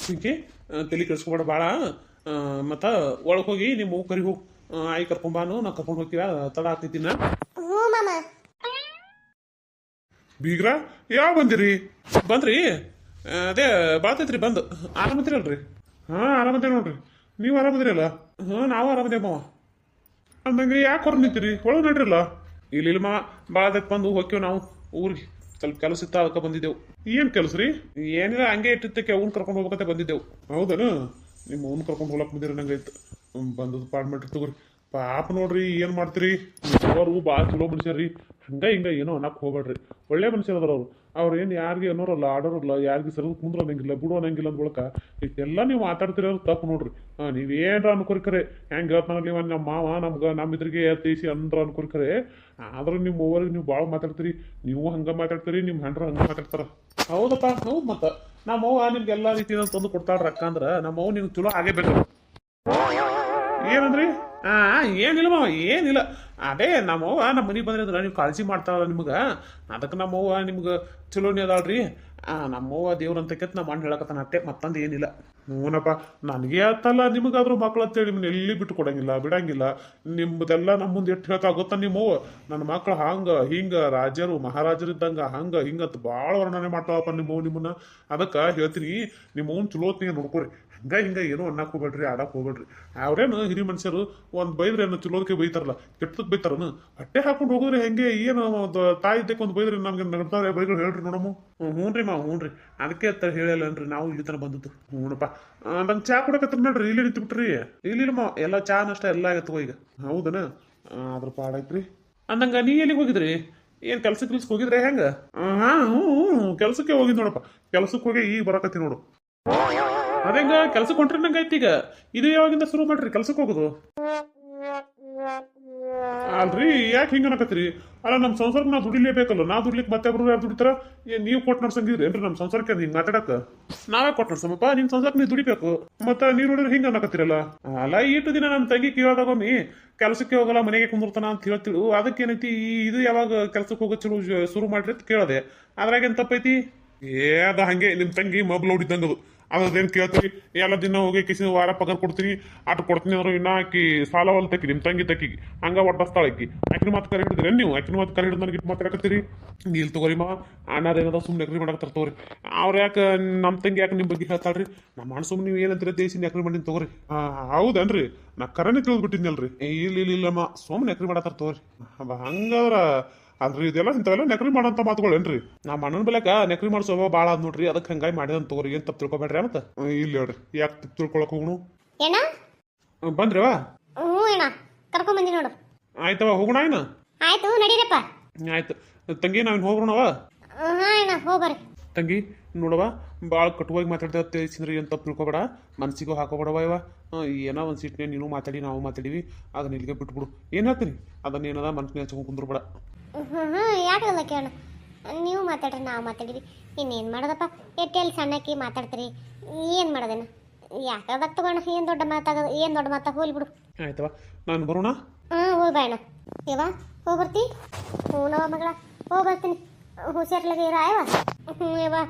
ಪಿಂಕಿ ತಲೆ ಕೆಡಿಸ್ಕೊಬೇಡ ಭಾಳ ಮತ್ತು ಒಳಗೆ ಹೋಗಿ ನಿಮ್ಮ ಮಗು ಕರಿ ಹೋಗಿ ಆಯಿ ಕರ್ಕೊಂಬಾನು ನಾ ಕರ್ಕೊಂಡು ಹೋಗ್ತೀವ ತಡ ಆಗ್ತೈತಿ ನಾ ಹ್ಞೂ ಮಾಮ. ಬೀಗ್ರ ಯಾವ ಬಂದಿರಿ ಬಂದ್ರಿ ಅದೇ ಬಾತೈತ್ರಿ ಬಂದು ಆರಾಮದಿರಲ್ರಿ ಹಾಂ ಆರಾಮದೇವ್ ನೋಡ್ರಿ ನೀವು ಆರಾಮದಿರಲ್ಲ ಹಾಂ ನಾವು ಆರಾಮದೇವ್ ಮಾವ ಅಂದಂಗೆ ಯಾಕೆ ಹೊರ ನಿಂತೀರಿ ಒಳಗೆ ನಡ್ರಿಲ್ಲ ಇಲ್ಲ ಮಾವ ಭಾಳ ಅದಕ್ಕೆ ಬಂದು ಹೋಗ್ತೀವಿ ನಾವು ಊರಿಗೆ ಸ್ವಲ್ಪ ಕೆಲಸ ಇತ್ತ ಅದಕ್ಕೆ ಬಂದಿದ್ದೆವು ಏನು ಕೆಲಸ ರೀ ಏನಿಲ್ಲ ಹಂಗೆ ಇಟ್ಟಿದ್ದಕ್ಕೆ ಅವ್ನು ಕರ್ಕೊಂಡು ಹೋಗ್ಬೇಕಂತ ಬಂದಿದ್ದೆವು ಹೌದನು ನಿಮ್ಮ ಅವ್ನು ಕರ್ಕೊಂಡು ಹೋಗ್ಲಕ್ಕೆ ಬಂದಿರಿ ನಂಗೆ ಐತೆ ಬಂದದ್ದು ಪಾಡ್ ಮಾಡ್ರಿ ತಗೋರಿ ಪಾಪ ನೋಡ್ರಿ ಏನು ಮಾಡ್ತೀರಿ ಅವರು ಭಾಳ ಚಲೋ ಮನುಷ್ಯರ್ರಿ ಹಿಂಗೆ ಏನೋ ಅನ್ನಕ್ಕೆ ಹೋಗ್ಬೇಡ್ರಿ ಒಳ್ಳೆ ಮನುಷ್ಯರು ಅದಾರ ಅವ್ರು ಏನು ಯಾರಿಗೆ ಅನ್ನೋರಲ್ಲ ಆಡೋರಲ್ಲ ಯಾರಿಗೆ ಸರಿದು ಕುಂದ್ರ ಅನ್ನಂಗಿಲ್ಲ ಬಿಡು ಅನ್ನಂಗಿಲ್ಲ ಅಂದ ಬಳಕ ಇದೆಲ್ಲ ನೀವು ಮಾತಾಡ್ತಿರೋರು ತಪ್ಪು ನೋಡ್ರಿ ನೀವೇನ್ರ ಅನ್ಕೊರಿಕರೆ ಹೆಂಗೆ ಹೇಳ್ತಾನ ನೀವು ನಮ್ಮ ಮಾವ ನಮ್ಗೆ ನಮ್ಮ ಇದ್ರಿಗೆ ತೀಸಿ ಅಂದ್ರ ಅನ್ಕೊರಿಕರೆ ಆದ್ರೆ ನಿಮ್ಮ ಓವರಿಗೆ ನೀವು ಭಾಳ ಮಾತಾಡ್ತೀರಿ ನೀವು ಹಂಗೆ ಮಾತಾಡ್ತೀರಿ ನಿಮ್ಮ ಹೆಂಡ್ರ ಹಂಗೆ ಮಾತಾಡ್ತಾರ ಹೌದಪ್ಪ ಹೌದು ಮತ್ತು ನಮ್ಮ ಅವ್ವ ನಿಮ್ಗೆ ಎಲ್ಲ ರೀತಿಯಿಂದ ತಂದು ಕೊಡ್ತಾಳ ರೊಕ್ಕ ಅಂದ್ರೆ ನಮ್ಮ ಅವ್ವ ನಿಮ್ಗೆ ಚಲೋ ಆಗೇ ಬೇಕು ಏನಂದ್ರಿ ಏನಿಲ್ಲ ಮಾವ ಏನಿಲ್ಲ ಅದೇ ನಮ್ಮವ್ವ ನಮ್ಮ ಮನೆಗೆ ಬಂದ್ರೆ ನೀವು ಕಾಳಜಿ ಮಾಡ್ತಾಳ ನಿಮ್ಗೆ ಅದಕ್ಕೆ ನಮ್ಮವ್ವ ನಿಮ್ಗೆ ಚಲೋನೇ ಅದಾಳ್ರಿ ನಮ್ಮವ್ವ ದೇವ್ರಂತಕ್ಕಂತ ನಮ್ಮ ಅಣ್ಣ ಹೇಳಕತ್ತಾನ ಅಟ್ಟೆ ಮತ್ತೊಂದು ಏನಿಲ್ಲ ಹ್ಞೂನಪ್ಪ ನನಗೆ ಆತಲ್ಲ ನಿಮಗಾದ್ರೂ ಮಕ್ಳು ಅಂತೇಳಿ ನಿಮ್ಮನ್ನ ಎಲ್ಲಿ ಬಿಟ್ಟು ಕೊಡಂಗಿಲ್ಲ ಬಿಡಂಗಿಲ್ಲ ನಿಮ್ಮದೆಲ್ಲ ನಮ್ಮ ಮುಂದೆ ಎಷ್ಟು ಹೇಳ್ತಾ ಗೊತ್ತಾ ನಿಮ್ಮವ್ವ ನನ್ನ ಮಕ್ಳು ಹಂಗೆ ಹಿಂಗೆ ರಾಜರು ಮಹಾರಾಜರು ಇದ್ದಂಗೆ ಹಂಗೆ ಹಿಂಗಂತ ಭಾಳ ವರ್ಣನೆ ಮಾಡ್ತಾವಪ್ಪ ನಿಮ್ಮವ್ವ ನಿಮ್ಮನ್ನ ಅದಕ್ಕೆ ಹೇಳ್ತೀನಿ ನಿಮ್ಮವ್ನ ಚಲೋತ್ನಿಗೆ ನೋಡ್ಕೊರಿ ಹಿಂಗೆ ಏನೋ ಅನ್ನಕ್ಕೆ ಹೋಗ್ಬೇಡ್ರಿ ಆಡಕ್ಕೆ ಹೋಗ್ಬೇಡ್ರಿ ಅವ್ರೇನು ಹಿರಿ ಮನುಷ್ಯರು ಒಂದು ಬೈದ್ರೆ ಏನು ಚಲೋದಕ್ಕೆ ಬೈತಾರಲ್ಲ ಕೆಟ್ಟದಕ್ಕೆ ಬೈತಾರನು ಹೊಟ್ಟೆ ಹಾಕೊಂಡು ಹೋಗಿದ್ರೆ ಹೆಂಗೆ ಏನು ತಾಯಿ ಇದ್ದಕ್ಕೆ ಒಂದು ಬೈದ್ರೆ ನಮ್ಗೆ ನಡ್ತಾರೆ ಬೈಗಳು ಹೇಳ್ರಿ ನೋಡಮ್ಮ ಹ್ಞೂ ರೀ ಮಾವು ಹ್ಞೂ ರೀ ಅದಕ್ಕೆ ಅಂತ ಹೇಳಿಲ್ಲನ್ರಿ ನಾವು ಇಲ್ಲಿ ತನಕ ಬಂದದ್ದು ಹ್ಞೂನಪ್ಪ ನಂಗೆ ಚಾ ಕೊಡಕತ್ತ ನೋಡ್ರಿ ಇಲ್ಲಿ ನಿಂತು ಬಿಟ್ರಿ ಇಲ್ಲಿ ಮಾವು ಎಲ್ಲ ಚಾ ನಷ್ಟ ಎಲ್ಲ ಆಗತ್ತವ ಈಗ ಹೌದನ ಅದ್ರ ಪಾಡೈತ್ರಿ ಅಂದಂಗ ನೀ ಎಲ್ಲಿಗೆ ಹೋಗಿದ್ರಿ ಏನು ಕೆಲ್ಸಕ್ಕೆ ಹೋಗಿದ್ರೆ ಹೆಂಗೆ ಹಾಂ ಹ್ಞೂ ಕೆಲ್ಸಕ್ಕೆ ಹೋಗಿದ್ ನೋಡಪ್ಪ ಕೆಲ್ಸಕ್ಕೆ ಹೋಗಿ ಈಗ ಬರಕತ್ತಿ ನೋಡು ಅದೇಂಗ ಕೆಲ್ಸಕ್ಕೆ ಹೊಂಟ್ರಿ ನಂಗೆ ಐತಿ ಈಗ ಇದು ಯಾವಾಗಿಂದ ಶುರು ಮಾಡ್ರಿ ಕೆಲ್ಸಕ್ಕೆ ಹೋಗೋದು ಅಲ್ರಿ ಯಾಕೆ ಹಿಂಗೆ ಅನ್ನಕತ್ರಿ ಅಲ್ಲ ನಮ್ಮ ಸಂಸಾರಕ್ಕೆ ನಾವು ದುಡಿಲೇಬೇಕಲ್ಲ ನಾವು ದುಡ್ಲಿಕ್ಕೆ ಮತ್ತೆ ಒಬ್ರು ಯಾರು ದುಡಿತಾರ ನೀವು ಕೊಟ್ಟು ನಡ್ಸಂಗಿದ್ರಿ ಏನ್ರಿ ನಮ್ಮ ಸಂಸಾರಕ್ಕೆ ಹಿಂಗೆ ಮಾತಾಡಕ್ಕೆ ನಾವೇ ಕೊಟ್ಟು ನಡ್ಸಮ್ಮಪ್ಪ ನಿಮ್ಮ ಸಂಸಾರಕ್ಕೆ ನೀವು ದುಡಿಬೇಕು ಮತ್ತೆ ನೀವು ನೋಡಿದ್ರೆ ಹಿಂಗೆ ಅನ್ನಕತ್ತೀರಲ್ಲ ಅಲ್ಲ ಇಟ್ಟು ದಿನ ನಮ್ಮ ತಂಗಿ ಕೇಳೋದಾಗೊಮ್ಮಿ ಕೆಲಸಕ್ಕೆ ಹೋಗಲ್ಲ ಮನೆಗೆ ಕುಂದಿರ್ತಾನ ಅಂತ ಹೇಳ್ತಿಳು ಅದಕ್ಕೆ ಏನೈತಿ ಇದು ಯಾವಾಗ ಕೆಲ್ಸಕ್ಕೆ ಹೋಗೋ ಚಲೋ ಶುರು ಮಾಡ್ರಿ ಅಂತ ಕೇಳದೆ ಅದ್ರಾಗೇನು ತಪ್ಪೈತಿ ಅದ ಹಂಗೆ ನಿಮ್ಮ ತಂಗಿ ಮಬ್ಲು ಹೊಡಿದಂಗದು ಅದೇನು ಕೇಳ್ತೀರಿ ಎಲ್ಲ ದಿನ ಹೋಗಿ ಕಿಸಿ ವಾರ ಪಗಾರ ಕೊಡ್ತೀನಿ ಆಟ ಕೊಡ್ತೀನಿ ಅಂದ್ರೆ ಇನ್ನ ಆಕಿ ಸಾಲ ಹೊಲ್ ತಕ್ಕಿ ನಿಮ್ಮ ತಂಗಿ ತಕ್ಕಿಗೆ ಹಂಗ ಒಡ್ಡಸ್ತಾಳ ಆಕಿ ಆಕಿನ ಮಾತು ಕರೆ ಹಿಡಿದ್ರಿ ನೀವು ಆಕಿನ ಮಾತು ಕರೆ ಹಿಡಿದು ನನಗೆ ಮಾತಾಡಕತ್ತೀರಿ ನೀಲ್ ತಗೋರಿ ಮಾ ಅಣ್ಣಾರೇನದ ಸುಮ್ಮನೆ ನಕರಿ ಮಾಡಕತ್ತಾರ ತಗೋರಿ ಅವ್ರು ಯಾಕೆ ನಮ್ಮ ತಂಗಿ ಯಾಕೆ ನಿಮ್ಮ ಬಗ್ಗೆ ಹೇಳ್ತಾಳ್ರಿ ನಮ್ಮ ಅಣ್ಣ ಸುಮ್ಮನೆ ನೀವು ಏನಂತೀರ ದೇಶಿ ನಕರಿ ಮಾಡೀನಿ ತಗೋರಿ ಹೌದನ್ರಿ ನಾ ಕರೆನೇ ತಿಳಿದ್ಬಿಟ್ಟಿದ್ನಲ್ರಿ ಇಲ್ಲಮ್ಮ ಸುಮ್ಮನೆ ನಕರಿ ಮಾಡತ್ತಾರ ತಗೋರಿ ಹಂಗಾದ್ರ ಅಲ್ರಿ ಇದೆಲ್ಲ ಇಂಥವೆಲ್ಲ ನಕರಿ ಮಾಡೋಂಥ ಮಾತುಗಳೇನ್ರಿ ನಮ್ಮ ಅಣ್ಣನ ಬೆಲೆಕ ನಕರಿ ಮಾಡೋ ಸ್ವಭಾವ ಭಾಳ ಅದ್ ನೋಡ್ರಿ ಅದಕ್ಕೆ ಹಂಗಾಗಿ ಮಾಡಿದಂತ ತಗೋರಿ ಏನು ತಪ್ಪು ತಿಳ್ಕೊಬೇಡ್ರಿ ಮತ್ತೆ ಇಲ್ಲಿ ಹೇಳ್ರಿ ಯಾಕೆ ತಪ್ಪು ತಿಳ್ಕೊಳಕ್ ಹೋಗೋಣ ಏನ ಬಂದ್ರಿವಾ ಹ್ಞೂ ಅಣ್ಣ ಕರ್ಕೊಂಡ್ ಬಂದಿ ನೋಡು ಆಯ್ತವ ಹೋಗೋಣ ಏನ ಆಯ್ತು ನಡೀರಪ್ಪ ಆಯ್ತು ತಂಗಿ ನಾವಿನ್ ಹೋಗೋಣವ ಹಾಂ ಅಣ್ಣ ಹೋಗ್ಬರ್ರಿ ತಂಗಿ ನೋಡವ ಭಾಳ ಕಟುವಾಗಿ ಮಾತಾಡ್ತಾ ತಿಳಿಸಿದ್ರಿ ಏನು ತಪ್ಪು ತಿಳ್ಕೊಬೇಡ ಮನ್ಸಿಗೂ ಹಾಕೋಬೇಡವ ಇವ ಏನೋ ಒಂದು ಸೀಟ್ನೇ ನೀನು ಮಾತಾಡಿ ನಾವು ಮಾತಾಡೀವಿ ಅದನ್ನ ಇಲ್ಲಿಗೆ ಬಿಟ್ಬಿಡು ಏನು ಹೇಳ್ತೀನಿ ಅದನ್ನ ಏನದ ಮನ್ಸಿನ ಹಚ್ಕೊಂಡು ಕುಂದ್ರಬೇಡ ಹ್ಞೂ ಯಾಕಲ್ಲ ಕೇಳೋಣ ನೀವು ಮಾತಾಡ್ರಿ ನಾವು ಮಾತಾಡೀವಿ ಇನ್ನೇನು ಮಾಡೋದಪ್ಪ ಎಟ್ಟೆಲ್ಲಿ ಸಣ್ಣಕ್ಕಿ ಮಾತಾಡ್ತೀರಿ ಏನು ಮಾಡೋದೇನ ಯಾಕದಾಗ ತಗೋಣ ಏನು ದೊಡ್ಡ ಮಾತಾಗೋದು ಏನು ದೊಡ್ಡ ಮಾತಾ ಹೋಗ್ಲಿ ಬಿಡು ಆಯ್ತವ ನಾನು ಬರೋಣ ಹೋಗಿ ಬಾಯಣ್ಣ ಯವ್ವ ಹೋಗಿ ಬರ್ತಿ ಹ್ಞೂನವ ಮಗಳ ಹೋಗಿ ಬರ್ತೀನಿ ಹುಷಾರ್ಲಾಗ ಇರಾಯವ ಯವ್ವ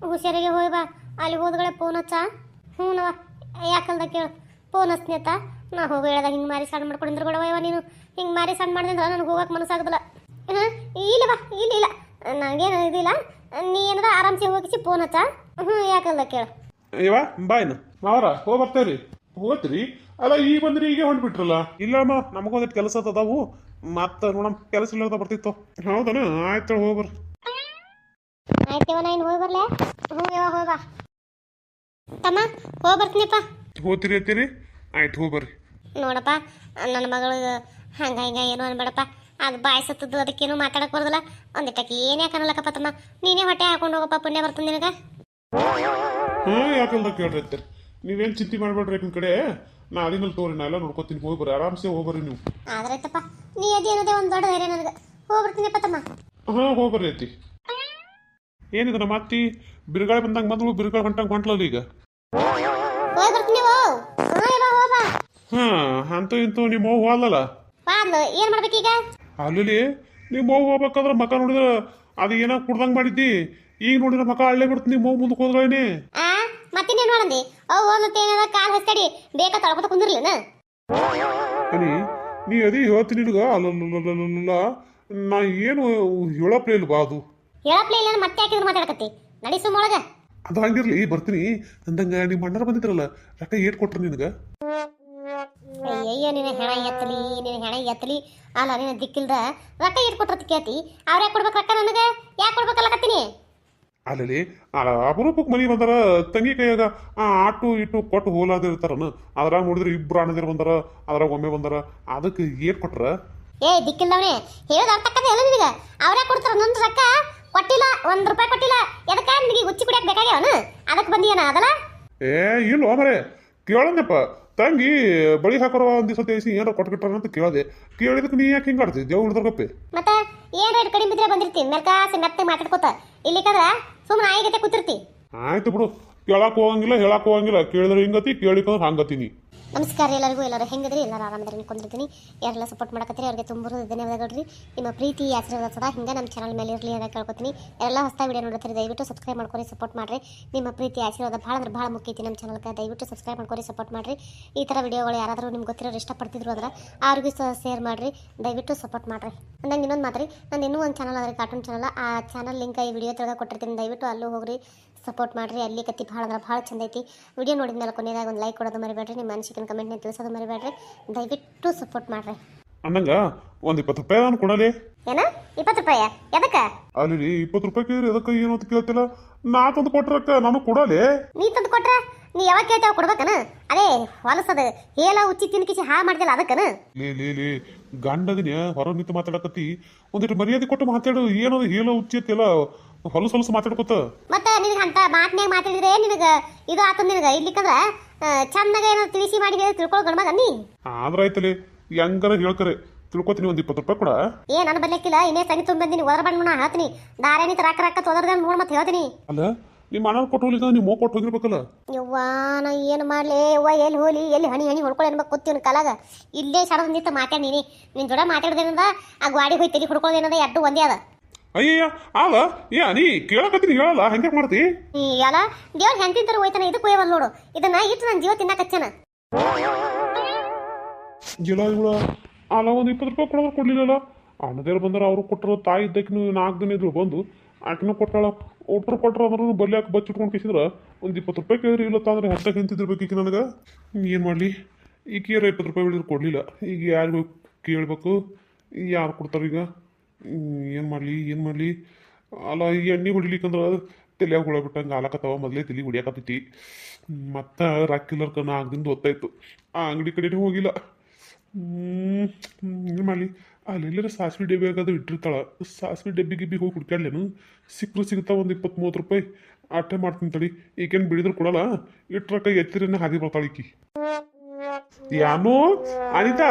ಹುಷಾರಿಗೆ ಹೋಗಿ ಬಾ ಅಲ್ಲಿ ಹೋದ್ಗಳೇ ಫೋನ್ ಹಚ್ಚ ಹ್ಞೂನವ ಯಾಕಲ್ದ ಕೇಳು ಫೋನ್ ಹಚ್ನೇತ ನಾ ಹೋಗಿ ಹೇಳ್ದಾಗ ಹಿಂಗೆ ಮಾರಿ ಸಣ್ಣ ಮಾಡ್ಕೊಂಡಿದ್ರು ಬೇಡವ ನೀನು ಹಿಂಗೆ ಮಾರಿ ಸಣ್ಣ ಮಾಡಿದ್ರೆ ನನಗೆ ಹೋಗಕ್ಕೆ ಮನಸ್ಸಾಗೋದಿಲ್ಲ ಹಾಂ ಇಲ್ಲ ಬಾ ಇಲ್ಲ ನನಗೇನು ಇದಿಲ್ಲ ನೀ ಏನದ ಆರಾಮ್ಸೆ ಹೋಗಿಸಿ ಫೋನ್ ಹಚ್ಚ ಯಾಕಲ್ದ ಕೇಳು ಅಯ್ಯವ ಬಾಯ್ನ ಮಾವರ ಹೋಗಿ ಬರ್ತೇವ್ರಿ ಹೋಗ್ತೀರಿ ಅಲ್ಲ ಈಗ ಬಂದ್ರಿ ಈಗ ಹೊಂಟ್ಬಿಟ್ರಲ್ಲ ಇಲ್ಲಮ್ಮ ನಮಗೊಂದಿಟ್ಟು ಕೆಲಸ ಅದಾವು ಮತ್ತೆ ನೋಡಮ್ ಕೆಲಸ ಇಲ್ಲದ ಬರ್ತಿತ್ತು ಹೌದನ ಆಯ್ತು ಹೋಗ್ಬರ್ರಿ ಆಯ್ತವ ನಾ ಇನ್ನು ಹೋಗಿ ಬರ್ಲೆ ಯವ್ವ ಹೋಗಿ ಬಾ ತಮ್ಮ ಹೋಗಿ ಬರ್ತೀನಿಪ್ಪ ಹೋಗ್ತೀರಿ ಅಂತೀರಿ ಆಯ್ತು ಹೋಗ್ಬರ್ರಿ ನೋಡಪ್ಪ ನನ್ನ ಮಗಳಿಗೆ ಹಂಗ ಹಿಂಗ ಏನು ಅನ್ಬೇಡಪ್ಪ ಅದು ಬಾಯಿ ಸತ್ತದ್ದು ಅದಕ್ಕೇನು ಮಾತಾಡಕ್ ಬರೋದಿಲ್ಲ ಒಂದಿಟ್ಟಕ್ಕೆ ಏನು ಯಾಕೆ ಅನ್ನಲಕ್ಕಪ್ಪ ತಮ್ಮ ನೀನೇ ಹೊಟ್ಟೆ ಹಾಕೊಂಡು ಹೋಗಪ್ಪ ಪುಣ್ಯ ಬರ್ತದೆ ನಿನಗೆ ಯಾಕಂದ ಕೇಳ್ರಿ ಅಂತೀರಿ ನೀವೇನು ಚಿಂತೆ ಮಾಡ್ಬೇಡ್ರಿ ನಿಮ್ಮ ಕಡೆ ನಾ ಅದಿನಲ್ಲಿ ತೋರಿ ನಾ ಎಲ್ಲ ನೋಡ್ಕೊತೀನಿ ಹೋಗ್ಬರ್ರಿ ಆರಾಮ್ಸೆ ಹೋಗ್ಬರ್ರಿ ನೀವು ಆದ್ರೈತಪ್ಪ ನೀ ಅದೇನದೇ ಒಂದು ದೊಡ್ಡ ಧೈರ್ಯ ನನಗೆ ಹೋಗ್ಬರ್ತೀನಪ್ಪ ತಮ್ಮ ಹೋಗ್ಬರ್ರಿ ಐತಿ ಏನಿದೆ ನಮ್ಮ ಅತ್ತಿ ಬಿರುಗಾಳಿ ಬಂದಂಗೆ ಬಂದಳು ಬಿರುಗಾಳಿ ಹೊಂಟಲ್ಲ ಈಗ ಹೋಗಿ ಬರ್ತೀನಿ ಅಂತೂ ಇಂತೂ ನಿಮ್ಮ ಅವ್ವ ಅಲ್ಲಲ್ಲ ಏನ್ ಮಾಡ್ಬೇಕೀಗ ಅಲ್ಲಿ ನಿಮ್ಮ ಅವ್ವ ಹೋಗ್ಬೇಕಾದ್ರೆ ಮಕ ನೋಡಿದ್ರೆ ಅದು ಏನೋ ಕುಡ್ದಂಗೆ ಮಾಡಿದ್ದಿ ಈಗ ನೋಡಿದ್ರೆ ಮಕ ಹಳ್ಳೆ ಬಿಡ್ತೀನಿ ನಿಮ್ಮ ಅವ್ವ ಮುಂದಕ್ಕೆ ಹೋದ್ಗಳೇನೆ ಮತ್ತಿನ್ನೇನು ಮಾಡಂದಿ ಮತ್ತೆ ಏನಾರ ಕಾಲ್ ಹಸ್ತಾಡಿ ಬೇಕಾ ತೊಳ್ಕೊತ ಕುಂದಿರ್ಲೇನ ಅನಿ ನೀ ಅದೇ ಹೇಳ್ತೀನಿ ನಿನಗ ಅಲ್ಲ ನಾ ಏನು ಹೇಳಪ್ಲೇ ಇಲ್ವಾ ಅದು ಹೇಳಪ್ಲೇ ಇಲ್ಲ ಮತ್ತೆ ಯಾಕಿದ್ರು ಮಾತಾಡಕತ್ತಿ ನಡಿ ಸುಮ್ಮೊಳಗ ಅದು ಹಂಗಿರ್ಲಿ ಬರ್ತೀನಿ ಅಂದಂಗ ನಿಮ್ಮ ಅಣ್ಣರ ಬಂದಿದ್ರಲ್ಲ ರೊಕ್ಕ ಏಟ್ ಕೊಟ್ರ ನಿನಗ ಅಯ್ಯಯ್ಯ ನಿನ್ನ ಹೆಣ ಎತ್ತಲಿ ಅಲ್ಲ ನಿನ್ನ ದಿಕ್ಕಿಲ್ದ ರೊಕ್ಕ ಇಟ್ ಕೊಟ್ರತ್ ಕೇಳ್ತಿ ಅವ್ರ ಯಾಕೆ ಕೊಡ್ಬೇಕು ರೊಕ್ಕ ನನಗೆ ಯಾಕೆ ಕೊಡ್ಬೇಕಲ್ಲಕತ್ತೀನಿ ಅಲ್ಲಿ ಅಪರೂಪಕ್ಕೆ ಮನಿ ಬಂದಾರ ತಂಗಿ ಕೈಯಾಗ ಆಟು ಇಟ್ಟು ಕೊಟ್ಟು ಹೋಲಾದ ಇರ್ತಾರನ ಅದ್ರಾಗ ನೋಡಿದ್ರೆ ಇಬ್ರು ಅಣ್ಣದಿರು ಬಂದಾರ ಅದ್ರಾಗ ಒಮ್ಮೆ ಬಂದಾರ ಅದಕ್ಕೆ ಏಟ್ ಕೊಟ್ರ ಏ ದಿಕ್ಕಿಲ್ದವನೇ ಹೇಳೋದು ಅರ್ಥ ಆಗ್ತದೆ ಎಲ್ಲ ನಿನಗೆ ಅವ್ರೇ ಕೊಡ್ತಾರ ನನ್ನ ರೊಕ್ಕ ಕೊಟ್ಟಿಲ್ಲ ₹1 ಕೊಟ್ಟಿಲ್ಲ ಎದಕ್ಕೆ ನಿನಗೆ ಗುಚ್ಚಿ ಕುಡಿಯಕ್ಕೆ ಬೇಕಾಗ್ಯಾವನ ಅದಕ್ಕೆ ಬಂದಿಯನ ಅದಲ್ಲ ಏ ಇಲ್ವ ಮರೆ ಕೇಳಂದಪ್ಪ ತಂಗಿ ಬಳಿ ಹಾಕೋರ ಒಂದ್ ದಿವಸ ತೇಸಿ ಏನಾರ ಕೊಟ್ಬಿಟ್ರ ಅಂತ ಕೇಳದೆ ಕೇಳಿದಕ್ಕೆ ನೀ ಯಾಕೆ ಹಿಂಗಾಡ್ತಿ ದೇವ್ ಹಿಡ್ದರ್ಗಪ್ಪೆ ಮತ್ತೆ ಏನ್ ರೇಟ್ ಕಡಿಮೆ ಬಿದ್ರೆ ಬಂದಿರ್ತಿ ಮೆಲ್ಕಾಸಿ ಮೆತ್ತೆ ಮಾತಾಡ್ಕೋತ ಇಲ್ಲಿಕಂದ್ರ ಸುಮ್ಮನೆ ಆಯಿಗತೆ ಕೂತಿರ್ತಿ ಆಯ್ತು ಬಿಡು ಕೇಳಕ್ ಹೋಗಂಗಿಲ್ಲ ಹೇಳಕ್ ಹೋಗಂಗಿಲ್ಲ ಕೇಳಿದ್ರೆ ಹಿಂಗತಿ ಕೇಳಿಕಂದ್ರೆ ಹಂಗತೀನಿ ನಮಸ್ಕಾರ ಎಲ್ಲರಿಗೂ ಎಲ್ಲರೂ ಹೆಂಗದ್ರಿ ಎಲ್ಲರೂ ಆರಾಮದಾರಿ ಅನ್ಕೊಂಡಿರ್ತೀನಿ ಯಾರೆಲ್ಲ ಸಪೋರ್ಟ್ ಮಾಡಕತ್ತೀರಿ ಅವ್ರಿಗೆ ತುಂಬ ಧನ್ಯವಾದಗಳು ರೀ ನಿಮ್ಮ ಪ್ರೀತಿ ಆಶೀರ್ವಾದ ಸದಾ ಹಿಂಗೆ ನಮ್ಮ ಚಾನಲ್ ಮೇಲೆ ಇರಲಿ ಅಂತ ಕೇಳ್ಕೊತೀನಿ ಎಲ್ಲ ಹೊಸ ವಿಡಿಯೋ ನೋಡ್ತೀರಿ ದಯವಿಟ್ಟು ಸಬ್ಸ್ಕ್ರೈಬ್ ಮಾಡ್ಕೊರಿ ಸಪೋರ್ಟ್ ಮಾಡಿರಿ ನಿಮ್ಮ ಪ್ರೀತಿ ಆಶೀರ್ವಾದ ಭಾಳ ಅಂದ್ರೆ ಭಾಳ ಮುಖ್ಯ ಐತಿ ನಮ್ಮ ಚಾನಲ್ಗೆ ದಯವಿಟ್ಟು ಸಬ್ಸ್ಕ್ರೈಬ್ ಮಾಡ್ಕೊರಿ ಸಪೋರ್ಟ್ ಮಾಡಿರಿ ಈ ಥರ ವಿಡಿಯೋಗಳು ಯಾರಾದರೂ ನಿಮ್ಗೆ ಗೊತ್ತಿರೋರು ಇಷ್ಟಪಡ್ತಿದ್ರು ಅಂದ್ರೆ ಅವ್ರಿಗೂ ಸಹ ಶೇರ್ ಮಾಡಿರಿ ದಯವಿಟ್ಟು ಸಪೋರ್ಟ್ ಮಾಡಿರಿ ಅಂದಂಗೆ ಇನ್ನೊಂದು ಮಾತ್ರಿ ನಂದು ಇನ್ನೂ ಒಂದು ಚಾನಲ್ ಅದ್ರಿ ಕಾರ್ಟೂನ್ ಚಾನಲ್ ಆ ಚಾನಲ್ ಲಿಂಕ್ ಈ ವಿಡಿಯೋ ತೆಗೆದು ಕೊಟ್ಟಿರ್ತೀನಿ ದಯವಿಟ್ಟು ಅಲ್ಲೂ ಹೋಗ್ರಿ ಸಪೋರ್ಟ್ ಮಾಡಿರಿ ಅಲ್ಲಿ ಕತ್ತಿ ಭಾಳ ಅಂದ್ರೆ ಭಾಳ ಚಂದ ಐತಿ ವಿಡಿಯೋ ನೋಡಿದ ಮೇಲೆ ಕೊನೆಯದಾಗ ಒಂದು ಲೈಕ್ ಕೊಡೋದು ಮರಿಬೇಡ್ರಿ ನಿಮ್ಮ ಅನಿಸಿಕೆ ಕಮೆಂಟ್ನ ತಿಳಿಸೋದು ಮರಿಬೇಡ್ರಿ ದಯವಿಟ್ಟು ಸಪೋರ್ಟ್ ಮಾಡಿರಿ ಅಂದಂಗ ಒಂದ್ ₹20 ನಾನು ಕೊಡಲಿ ಏನ ₹20 ಎದಕ್ಕೆ ಅಲ್ಲಿ ₹20 ಕೇಳಿ ಎದಕ್ಕೆ ಏನು ಅಂತ ಕೇಳ್ತಿಲ್ಲ ನಾ ತಂದು ಕೊಟ್ರಕ್ಕ ನಾನು ಕೊಡಲಿ ನೀ ತಂದು ಕೊಟ್ರ ನೀ ಯಾವಾಗ ಕೇಳ್ತಾವ ಕೊಡ್ಬೇಕನ ಅದೇ ಹೊಲಸದ ಹೇಳ ಉಚ್ಚಿ ತಿನ್ಕಿಸಿ ಹಾ ಮಾಡ್ದಿಲ್ಲ ಅದಕ್ಕನ ಲೇ ಗಂಡದಿನ ಹೊರ ನಿಂತು ಮಾತಾಡಕತ್ತಿ ಒಂದಿಟ್ಟು ಮರ್ಯಾದೆ ಕೊಟ್ಟು ಮಾತಾಡು ಏನದು ಹೇಳ ಉಚ್ಚಿ ಅಂತೆಲ್ಲ ಹೊಲಸು ಮಾತಾಡ್ಕೊತ ಮತ್ತೆ ನಿನಗೆ ಅಂತ ಮಾತನ್ಯಾಗ ಮಾತಾಡಿದ್ರೆ ನಿನಗ ಇದು ಆತದ ನಿನಗ ಇಲ್ಲಿಕಂದ್ರ ಚಂದಾಗ ಏನೋ ತಿಳಿಸಿ ಮಾಡಿ ಹೇಳಿ ತಿಳ್ಕೊಳ್ಳೋ ಗಂಡ ಮಗ ನೀ ಆದ್ರ ಆಯ್ತಲ್ಲಿ ಹೆಂಗಾರ ಹೇಳ್ಕರೆ ತಿಳ್ಕೊತೀನಿ ಒಂದ್ ₹20 ಕೊಡ ಏ ನನ್ನ ಬರ್ಲಿಕ್ಕಿಲ್ಲ ಇನ್ನೇ ಸರಿ ತುಂಬ ಬಂದಿನಿ ಒದರ ಬಂದು ನಾ ಹೇಳ್ತೀನಿ ದಾರೇನಿ ರಾಕ ತೊದರ್ದ ನೋಡ್ ಮತ್ತೆ ಹೇಳ್ತೀನಿ ಅಲ್ಲ ನಿಮ್ಮ ಅಣ್ಣ ಕೊಟ್ಟು ಹೋಗ್ಲಿಕ್ಕ ನಿಮ್ಮ ಮೋ ಕೊಟ್ಟು ಹೋಗಿರ್ಬೇಕಲ್ಲ ಯವ್ವಾ ನಾ ಏನು ಮಾಡ್ಲಿ ಯವ್ವ ಎಲ್ಲಿ ಹೋಲಿ ಎಲ್ಲಿ ಹಣಿ ಹೊಡ್ಕೊಳ್ಳಿ ಅನ್ಬೇಕು ಕೂತೀವಿ ಕಾಲಾಗ ಇಲ್ಲೇ ಸಡದ ನಿಂತ ಮಾತಾಡಿ ನೀನಿ ನಿನ್ ಜೋಡ ಮಾತಾಡ್ದೇನದ ಆ ಗಾಡಿ ಹೋಗಿ ತೆಗಿ ಹೊಡ್ಕೊಳ್ಳೋದೇನದ ಎರಡು ಒಂದೇ ಅದ ಅಯ್ಯಯ್ಯ ಅಲ್ಲ ನೀ ಕೇಳಕತ್ತೀನಿ ಹೇಳಲ್ಲ ಹಂಗೆ ಮಾಡ್ತಿ ಎಲ್ಲ ದೇವ್ರ ಹೆಂತಿನ ತರ ಹೋಯ್ತಾನ ಇದಕ್ಕೆ ಹೋಯವಲ್ಲ ನೋಡು ಇದನ್ನ ಇಟ್ಟು ನನ್ನ ಜೀವ ತಿನ್ನಕಚ್ಚನ ಜಿಲಾಯಿಗಳ ಅಲ್ಲ ಒಂದು ₹20 ಕೊಡೋರು ಕೊಡ್ಲಿಲ್ಲಲ್ಲ ಅಣ್ಣದೇರು ಬಂದಾರ ಅವ್ರು ಕೊಟ್ಟರು ತಾಯಿ ಇದ್ದಕ್ಕಿನ 4 ದಿನ ಇದ್ರು ಬಂದು ಆಕಿನೂ ಕೊಟ್ಟಾಳ ಒಟ್ರು ಕೊಟ್ರ ಅಂದ್ರೂ ಬಲ್ಯಾಕ ಬಚ್ಚಿಟ್ಕೊಂಡು ಕಿಸಿದ್ರ ಒಂದು ₹20 ಕೇಳಿದ್ರೆ ಇಲ್ಲತ್ತ ಅಂದ್ರೆ ಹತ್ತಕ್ಕೆ ಹೆಂತಿದ್ದಿರ್ಬೇಕು ಈಗ ನನಗೆ ಏನು ಮಾಡಲಿ ಈಗೇರ ₹20 ಬಿಡಿದ್ರೆ ಕೊಡಲಿಲ್ಲ ಈಗ ಯಾರಿಗೂ ಕೇಳಬೇಕು ಯಾರು ಕೊಡ್ತಾರೆ ಈಗ ಏನು ಮಾಡಲಿ ಅಲ್ಲ ಈ ಎಣ್ಣೆ ಹೊಡಿಲಿಕ್ಕಂದ್ರೆ ತಲೆಯಾಗ ಹುಳ ಬಿಟ್ಟಂಗೆ ಆಲಕತ್ತವ ಮೊದಲೇ ತಲೆ ಹೊಡಿಯಾಕತ್ತೈತಿ ಮತ್ತು ರಾಕಿಲ್ಲರ್ಕ 4 ದಿನದ ಹೊತ್ತಾಯ್ತು ಆ ಅಂಗಡಿ ಕಡೆನೂ ಹೋಗಿಲ್ಲ ಏನು ಮಾಡಲಿ ಅಲ್ಲೆಲ್ಲರ ಸಾಸಿವೆ ಡಬ್ಬಿ ಆಗೋದು ಇಟ್ಟಿರ್ತಾಳೆ ಸಾಸಿವೆ ಡಬ್ಬಿ ಗಿಬ್ಬಿ ಹೋಗಿ ಹುಡ್ಕಾಡ್ಲೇನು ಸಿಕ್ಕರು ಸಿಗ್ತಾವ ಒಂದು ₹20-30 ಆಟೆ ಮಾಡ್ತೀನಿ ತಡಿ ಈಗೇನು ಬಿಡಿದ್ರು ಕೊಡಲ್ಲ ಇಟ್ರಕ್ಕ ಎತ್ತಿರನ್ನ ಹಾದಿ ಬರ್ತಾಳೆ ಈಕಿ ಯಾನೋ ಅನಿತಾ